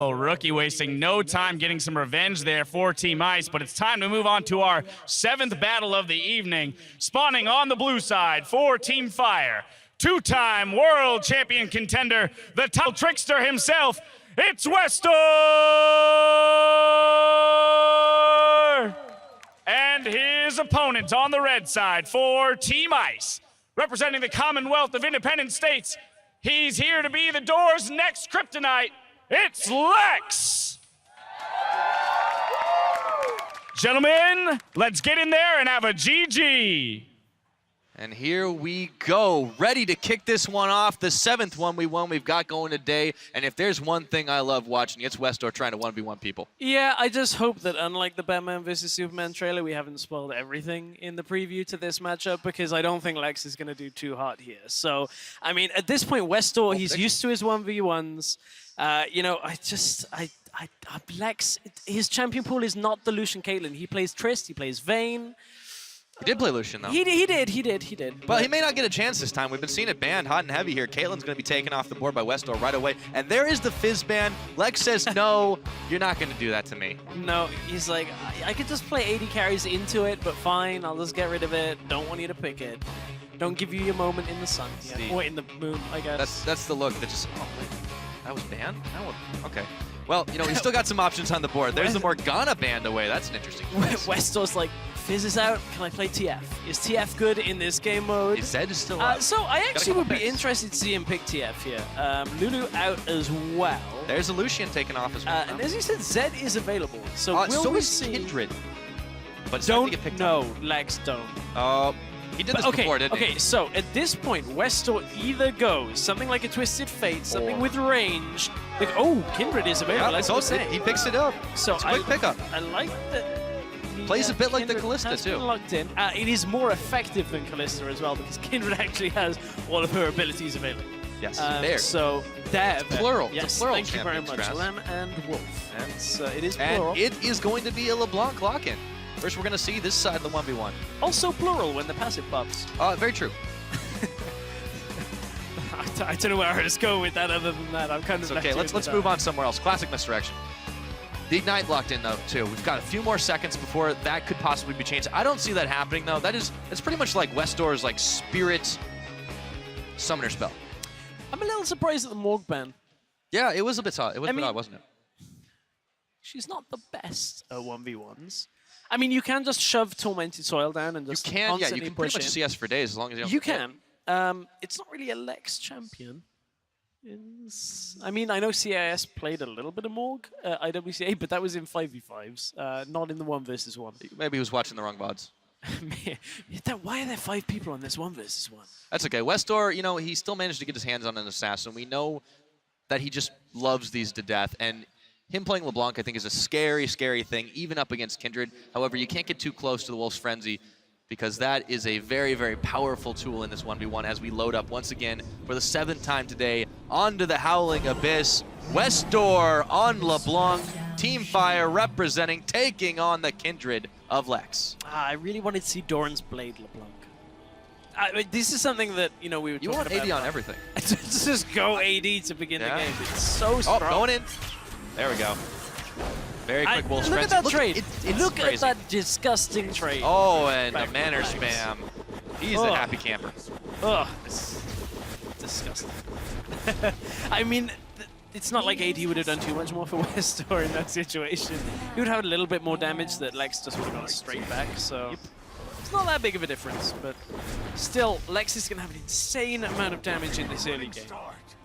Oh, Rookie wasting no time getting some revenge there for Team Ice, but it's time to move on to our 7th battle of the evening. Spawning on the blue side for Team Fire, two-time world champion contender, the top trickster himself, it's Westdoor! And his opponent on the red side for Team Ice, representing the Commonwealth of Independent States, he's here to be the Door's next kryptonite. It's Lex! Gentlemen, let's get in there and have a GG. And here we go, ready to kick this one off. The 7th one we've got going today. And if there's one thing I love watching, it's Westdoor trying to 1v1 people. Yeah, I just hope that unlike the Batman vs Superman trailer, we haven't spoiled everything in the preview to this matchup, because I don't think Lex is going to do too hot here. So, I mean, at this point, Westdoor, he's used to his 1v1s. You know, Lex, his champion pool is not the Lucian Caitlyn. He plays Trist, he plays Vayne. He did play Lucian, though. He did. But he may not get a chance this time. We've been seeing it banned hot and heavy here. Caitlyn's going to be taken off the board by Westdoor right away. And there is the Fizz ban. Lex says, no, you're not going to do that to me. No, he's like, I could just play 80 carries into it, but fine, I'll just get rid of it. Don't want you to pick it. Don't give you your moment in the sun. Yeah. Or in the moon, I guess. That's the look that just, oh, wait. That was banned? Okay. Well, you know, he's still got some options on the board. There's the Morgana banned away. That's an interesting choice. Westdoor's like, Fizz is out, can I play TF? Is TF good in this game mode? Zed is still out. So I actually would be interested to see him pick TF here. Lulu out as well. There's a Lucian taken off as well. And as you said, Zed is available. So will so we is see... Kindred. But don't, no, Lex don't. He did this before, didn't he? Okay, so at this point, Westdoor either goes something like a Twisted Fate, something with range. Like, oh, Kindred is available. Yeah, he picks it up. So it's a quick pickup. I like that. Plays a bit like the Kindred Callista, too. Locked in. It is more effective than Callista as well, because Kindred actually has all of her abilities available. Yes, there. So there. Plural. Yes, it's a plural. Thank you very much, Lem and Wolf. And it is plural. And it is going to be a LeBlanc lock-in. First, we're going to see this side of the 1v1. Also plural when the passive pops. Very true. I don't know where I was going with that other than that. I'm kind of okay, let's move on somewhere else. Classic misdirection. The Ignite locked in, though, too. We've got a few more seconds before that could possibly be changed. I don't see that happening, though. It's pretty much like Westdoor's like Spirit Summoner spell. I'm a little surprised at the Morg ban. Yeah, it was a bit odd. It was a bit odd, wasn't it? She's not the best at 1v1s. I mean, you can just shove Tormented Soil down and just constantly you can push pretty much CS for days as long as you don't. You can. It's not really a Lex champion. I mean, I know CIS played a little bit of Morg, IWCA, but that was in 5v5s, not in the 1 versus 1. Maybe he was watching the wrong VODs. Why are there 5 people on this 1 versus 1? That's okay. Westdoor, you know, he still managed to get his hands on an assassin. We know that he just loves these to death, and him playing LeBlanc, I think, is a scary, scary thing, even up against Kindred. However, you can't get too close to the Wolf's Frenzy, because that is a very, very powerful tool in this 1v1 as we load up once again for the 7th time today onto the Howling Abyss. Westdoor on LeBlanc, Team Fire representing, taking on the Kindred of Lex. I really wanted to see Doran's Blade LeBlanc. This is something that, you know, we were talking about. You want AD on everything. Just go AD to begin the game. It's so strong. Oh, going in. There we go. Very quick Wolf's Look Frenzy. at that trade. Look crazy. at that disgusting trade. Oh, and the manner spam. He's a happy camper. Ugh. Disgusting. I mean, it's not like AD would have done too much more for Westdoor in that situation. He would have a little bit more damage that Lex just would have gone straight back, so it's not that big of a difference, but still, Lex is going to have an insane amount of damage in this early game.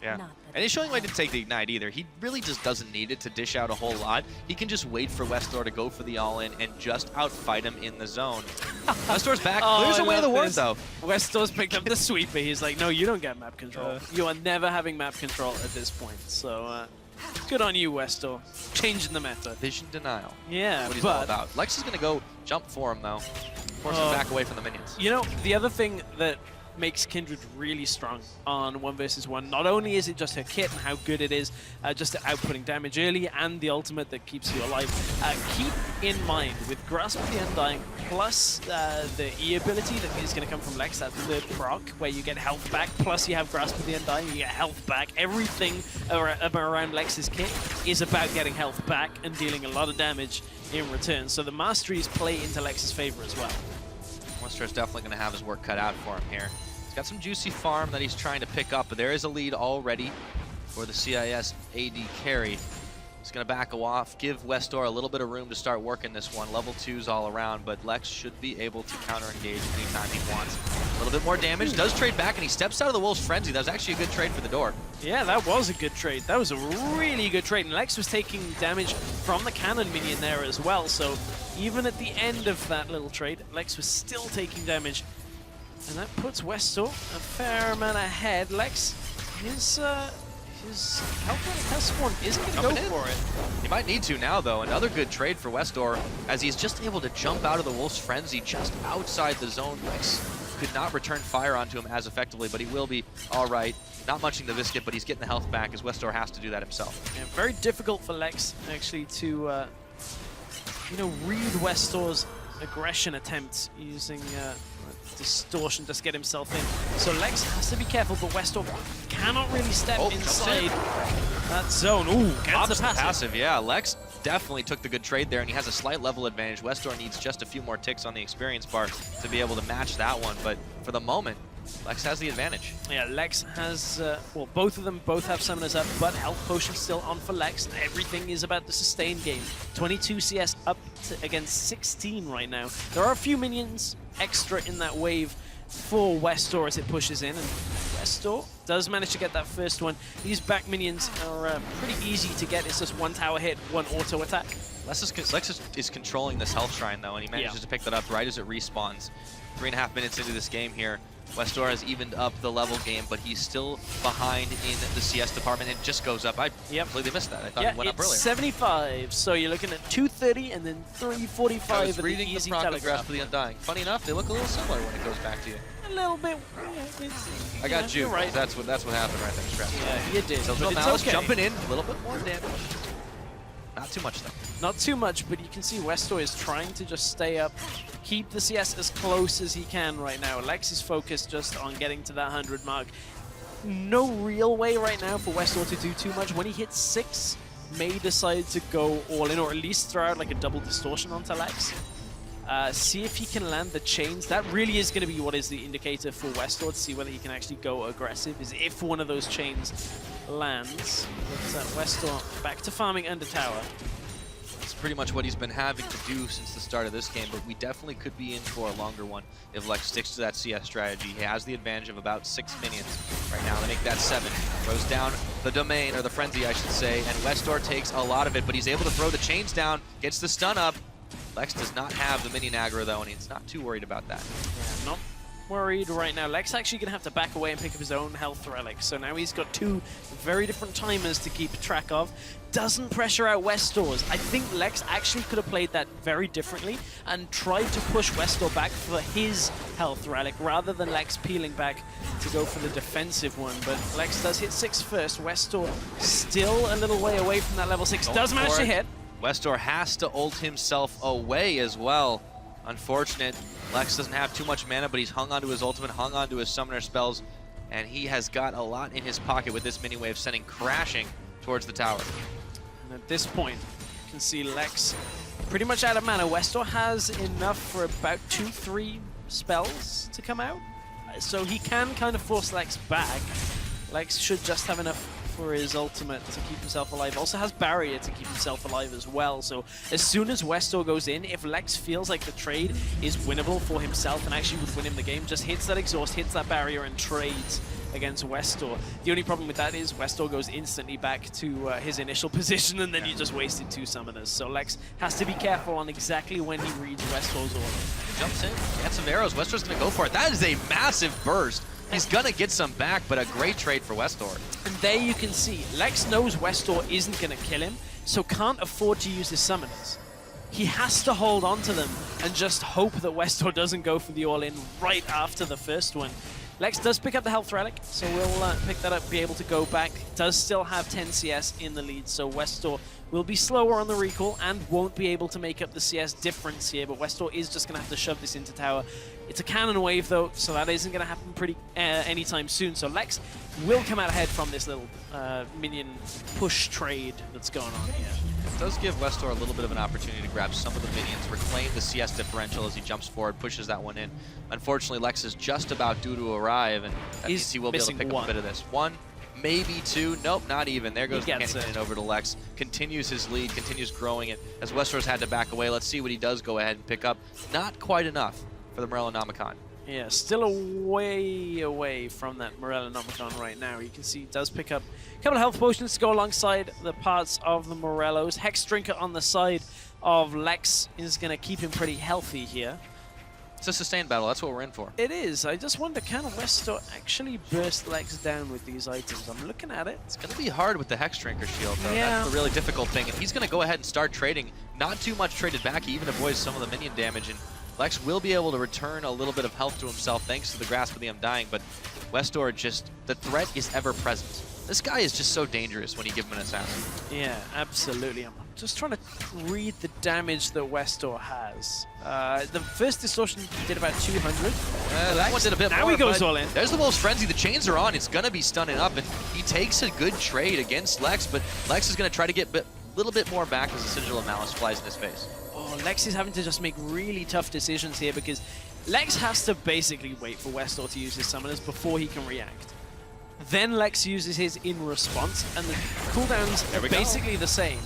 Yeah. And he's showing why he didn't take the Ignite either. He really just doesn't need it to dish out a whole lot. He can just wait for Westdoor to go for the all-in and just outfight him in the zone. Westdoor's back. Clears away the ward, though. Westdoor's picked up the sweeper. He's like, no, you don't get map control. You are never having map control at this point. So, good on you, Westdoor. Changing the meta. Vision denial. Yeah, what he's all about. Lex is going to go jump for him, though. Force him back away from the minions. You know, the other thing that makes Kindred really strong on 1 versus 1. Not only is it just her kit and how good it is, just outputting damage early, and the ultimate that keeps you alive. Keep in mind, with Grasp of the Undying, plus the E ability that is going to come from Lex, that third proc, where you get health back, plus you have Grasp of the Undying, you get health back. Everything around Lex's kit is about getting health back and dealing a lot of damage in return. So the masteries play into Lex's favor as well. Westdoor's definitely going to have his work cut out for him here. He's got some juicy farm that he's trying to pick up, but there is a lead already for the CIS AD carry. He's going to back off, give Westdoor a little bit of room to start working this one. Level 2s all around, but Lex should be able to counter-engage anytime he wants. A little bit more damage, does trade back, and he steps out of the Wolf's Frenzy. That was actually a good trade for the door. Yeah, that was a good trade. That was a really good trade, and Lex was taking damage from the cannon minion there as well, so even at the end of that little trade, Lex was still taking damage, and that puts Westdoor a fair amount ahead. Lex, his health plus one isn't going to go for it. He might need to now, though. Another good trade for Westdoor, as he's just able to jump out of the Wolf's Frenzy just outside the zone. Lex could not return fire onto him as effectively, but he will be all right. Not munching the biscuit, but he's getting the health back, as Westdoor has to do that himself. Yeah, very difficult for Lex, actually, to read Westdoor's aggression attempts using distortion just to get himself in. So Lex has to be careful, but Westdoor cannot really step inside that zone. Ooh, gets the passive. Yeah, Lex definitely took the good trade there, and he has a slight level advantage. Westdoor needs just a few more ticks on the experience bar to be able to match that one, but for the moment, Lex has the advantage. Yeah, Lex has, well, both of them both have summoners up, but health potion still on for Lex. Everything is about the sustain game. 22 CS up against 16 right now. There are a few minions extra in that wave for Westdoor as it pushes in, and Westdoor does manage to get that first one. These back minions are pretty easy to get. It's just one tower hit, one auto attack. Lex is controlling this health shrine, though, and he manages to pick that up right as it respawns. 3.5 minutes into this game here, Westdoor has evened up the level game, but he's still behind in the CS department. It just goes up. I completely missed that. I thought it went up earlier. 75, so you're looking at 230 and then 345. I was reading the proc Grasp of the Undying. Funny enough, they look a little similar when it goes back to you. A little bit. I got you. Right. That's what happened right there, Scrap. Yeah, you did. So Malice jumping in, a little bit more damage. Not too much, though. Not too much, but you can see Westdoor is trying to just stay up, keep the CS as close as he can right now. Lex is focused just on getting to that 100 mark. No real way right now for Westdoor to do too much. When he hits 6, may decide to go all in, or at least throw out like a double distortion onto Lex. See if he can land the chains. That really is going to be what is the indicator for Westdoor to see whether he can actually go aggressive, is if one of those chains lands. But Westdoor back to farming under tower. It's pretty much what he's been having to do since the start of this game, but we definitely could be in for a longer one if Lex sticks to that CS strategy. He has the advantage of about 6 minions right now. They make that 7. Throws down the domain, or the frenzy, I should say, and Westdoor takes a lot of it, but he's able to throw the chains down, gets the stun up. Lex does not have the minion aggro, though, and he's not too worried about that. Yeah, not worried right now. Lex actually going to have to back away and pick up his own health relic. So now he's got 2 very different timers to keep track of. Doesn't pressure out Westdoor's. I think Lex actually could have played that very differently and tried to push Westdoor back for his health relic rather than Lex peeling back to go for the defensive one. But Lex does hit 6 first. Westdoor still a little way away from that level 6. Does manage to hit. Westdoor has to ult himself away as well. Unfortunate. Lex doesn't have too much mana, but he's hung onto his ultimate, hung onto his summoner spells, and he has got a lot in his pocket with this mini wave sending crashing towards the tower. And at this point, you can see Lex pretty much out of mana. Westdoor has enough for about 2-3 spells to come out, so he can kind of force Lex back. Lex should just have enough for his ultimate to keep himself alive. Also has barrier to keep himself alive as well. So as soon as Westdoor goes in, if Lex feels like the trade is winnable for himself and actually would win him the game, just hits that exhaust, hits that barrier, and trades against Westdoor. The only problem with that is Westdoor goes instantly back to his initial position, and then you just wasted 2 summoners. So Lex has to be careful on exactly when he reads Westdoor's order. Jumps in, gets some arrows. Westdoor's going to go for it. That is a massive burst. He's going to get some back, but a great trade for Westdoor. And there you can see, Lex knows Westdoor isn't going to kill him, so can't afford to use his summoners. He has to hold on to them and just hope that Westdoor doesn't go for the all-in right after the first one. Lex does pick up the health relic, so we'll pick that up, be able to go back. Does still have 10 CS in the lead, so Westdoor will be slower on the recall and won't be able to make up the CS difference here, but Westdoor is just going to have to shove this into tower. It's a cannon wave, though, so that isn't going to happen anytime soon. So Lex will come out ahead from this little minion push trade that's going on here. It does give Westdoor a little bit of an opportunity to grab some of the minions, reclaim the CS differential as he jumps forward, pushes that one in. Unfortunately, Lex is just about due to arrive, and that means he will be able to pick up a bit of this. One, maybe two, nope, not even. There goes the cannon over to Lex. Continues his lead, continues growing it. As Westdoor's had to back away, let's see what he does go ahead and pick up. Not quite enough for the Morellonomicon. Yeah, still a way away from that Morellonomicon right now. You can see he does pick up a couple of health potions to go alongside the parts of the Morellos. Hex Drinker on the side of Lex is going to keep him pretty healthy here. It's a sustained battle. That's what we're in for. It is. I just wonder, can Westdoor actually burst Lex down with these items? I'm looking at it. It's going to be hard with the Hex Drinker shield, though. Yeah. That's the really difficult thing. And he's going to go ahead and start trading. Not too much traded back. He even avoids some of the minion damage. And Lex will be able to return a little bit of health to himself thanks to the Grasp of the Undying, but Westdoor just, the threat is ever present. This guy is just so dangerous when you give him an assassin. Yeah, absolutely. I'm just trying to read the damage that Westdoor has. The first distortion did about 200. That one did a bit more. Now he goes all in. There's the Wolf's Frenzy. The chains are on. It's going to be stunning up, and he takes a good trade against Lex, but Lex is going to try to get a little bit more back as the Sigil of Malice flies in his face. Oh, Lex is having to just make really tough decisions here because Lex has to basically wait for Westdoor to use his summoners before he can react. Then Lex uses his in response, and the cooldowns are basically the same.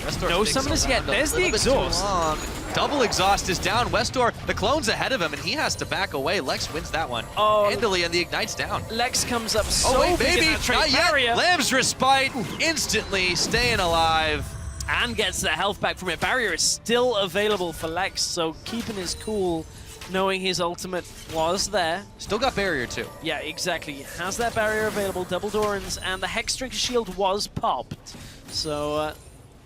Westdoor no summoners yet. There's the exhaust. Double exhaust is down. Westdoor, the clone's ahead of him, and he has to back away. Lex wins that one handily, and the Ignite's down. Lex comes up so big in that trade barrier. Lamb's Respite instantly staying alive. And gets the health back from it. Barrier is still available for Lex, so keeping his cool, knowing his ultimate was there. Still got barrier too. Yeah, exactly. He has that barrier available, double Dorans, and the Hex Drinker shield was popped. So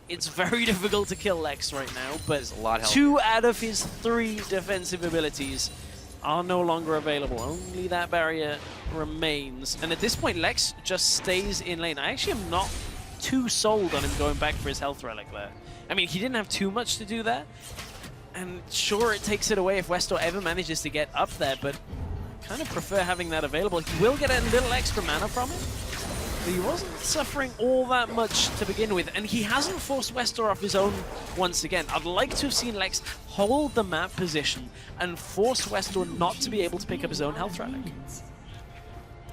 it's very difficult to kill Lex right now, but a lot 2 out of his 3 defensive abilities are no longer available. Only that barrier remains. And at this point, Lex just stays in lane. I actually am not too sold on him going back for his health relic there. I mean, he didn't have too much to do there. And sure, it takes it away if Westdoor ever manages to get up there, but I kind of prefer having that available. He will get a little extra mana from it, but he wasn't suffering all that much to begin with, and he hasn't forced Westdoor off his own once again. I'd like to have seen Lex hold the map position and force Westdoor not to be able to pick up his own health relic.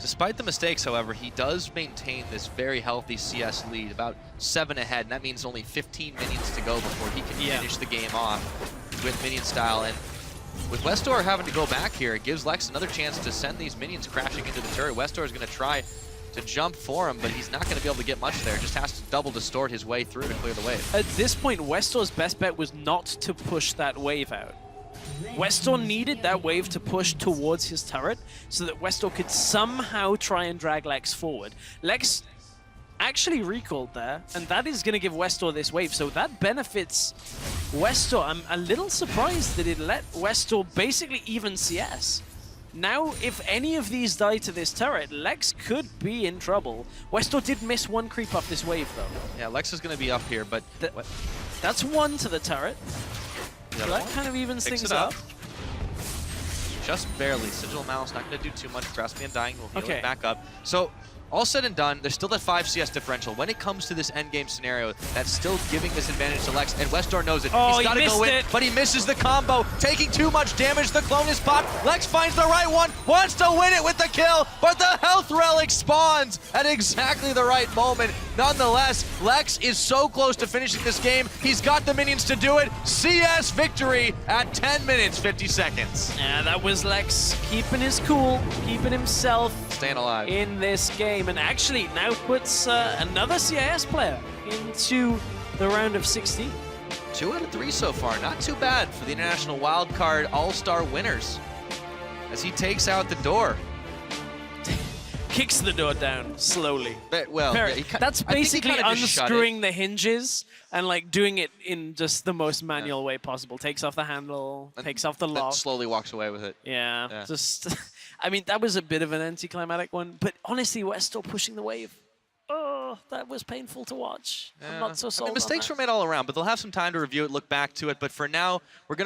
Despite the mistakes, however, he does maintain this very healthy CS lead, about 7 ahead, and that means only 15 minions to go before he can finish the game off with minion style. And with Westdoor having to go back here, it gives Lex another chance to send these minions crashing into the turret. Westdoor is going to try to jump for him, but he's not going to be able to get much there. Just has to double distort his way through to clear the wave. At this point, Westdoor's best bet was not to push that wave out. Westdoor needed that wave to push towards his turret so that Westdoor could somehow try and drag Lex forward. Lex actually recalled there, and that is going to give Westdoor this wave, so that benefits Westdoor. I'm a little surprised that it let Westdoor basically even CS. Now, if any of these die to this turret, Lex could be in trouble. Westdoor did miss 1 creep off this wave, though. Yeah, Lex is going to be up here, but... That's 1 to the turret. So that kind of evens things up. Just barely. Sigil of Malice not going to do too much. Grasp the Undying will heal it back up. So, all said and done, there's still that 5 CS differential. When it comes to this endgame scenario, that's still giving this advantage to Lex, and Westdoor knows it. Oh, he's got to go in, but he misses the combo, taking too much damage. The clone is popped. Lex finds the right one, wants to win it with the kill, but the health relic spawns at exactly the right moment. Nonetheless, Lex is so close to finishing this game. He's got the minions to do it. CS victory at 10 minutes, 50 seconds. Yeah, that was Lex keeping his cool, keeping himself staying alive in this game, and actually now puts another CIS player into the round of 16. 2 out of 3 so far. Not too bad for the International Wildcard All-Star winners as he takes out the door. kicks the door down slowly. Well, Very- yeah, that's I think he basically kinda just shut it. unscrewing the hinges and like doing it in just the most manual way possible. Takes off the handle, And takes off the then lock. slowly walks away with it. Yeah, Yeah. just, I mean, that was a bit of an anticlimactic one, but honestly, Westdoor pushing the wave. Oh, that was painful to watch. I'm not so sold I mean, mistakes on were made all around, but they'll have some time to review it, look back to it. But for now, we're going to